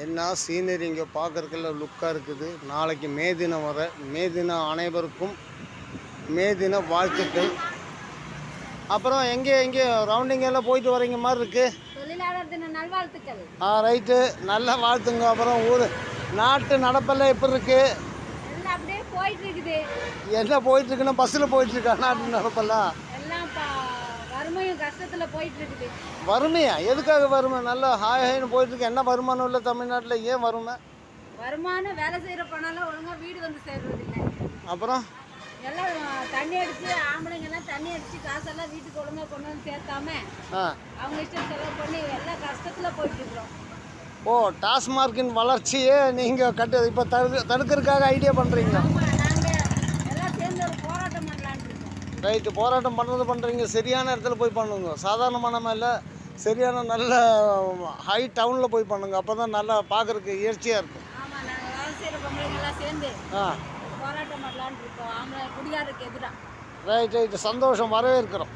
என்ன சீனரி இங்கே பார்க்குறதுக்குள்ள லுக்காக இருக்குது. நாளைக்கு மே தினம் வர மே தினம் அனைவருக்கும் மே தின வாழ்த்துக்கள். அப்புறம் எங்கே ரவுண்டிங் எல்லாம் போயிட்டு வரீங்க மாதிரி இருக்குது. தொழிலாளர் தின நல்வாழ்த்துக்கள். ரைட்டு, நல்லா வாழ்த்துங்க. அப்புறம் ஊர் நாட்டு நடப்பெல்லாம் எப்படி இருக்குது? எல்லாம் அப்படியே போயிட்டு இருக்குது. என்ன போயிட்டுருக்குன்னா பஸ்ஸில் போயிட்டுருக்கா நாட்டு நடப்பெல்லாம்? எல்லாம் வறுமையும் கஷ்டத்தில் போயிட்டு இருக்குது. வறுமையா? எதுக்காக வறுமை? நல்லா ஹாய்னு போயிட்டுருக்கு. என்ன வருமானம் இல்லை தமிழ்நாட்டில், ஏன் வறுமை? வருமானம் வேலை செய்கிற பணம்லாம் ஒழுங்காக வீடு வந்து சேர்றது இல்லை. அப்புறம் எல்லாம் தண்ணி அடித்து ஆம்பளைங்கெல்லாம் தண்ணி அடித்து காசெல்லாம் வீட்டுக்கு ஒழுங்காக கொண்டு வந்து சேர்த்தாம அவங்க இஷ்டம் செலவு பண்ணி எல்லாம் கஷ்டத்தில் போயிட்டுருக்குறோம். ஓ, டாஸ்மார்க்கின் வளர்ச்சியே நீங்கள் இப்போ தடுக்கிறதுக்காக ஐடியா பண்ணுறீங்க? நாங்கள் எல்லாம் சேர்ந்து ஒரு போராட்டம் பண்ணலான்னு இருக்கோம். ரைட்டு, போராட்டம் பண்ணுறீங்க. சரியான இடத்துல போய் பண்ணுங்க. சாதாரணமான இல்லை, சரியான நல்ல ஹை டவுனில் போய் பண்ணுங்க. அப்போ தான் நல்லா பார்க்குறதுக்கு இயற்கையாக இருக்கும். ஆமாம், நாங்கள் வேலை செய்கிற பொம்பளைங்கெல்லாம் சேர்ந்து போராட்டம் பண்ணலான்னு இருக்கோம், ஆம்பளை குடியாருக்கு எதிராக. ரைட்டு, சந்தோஷம், வரவேற்கிறோம்.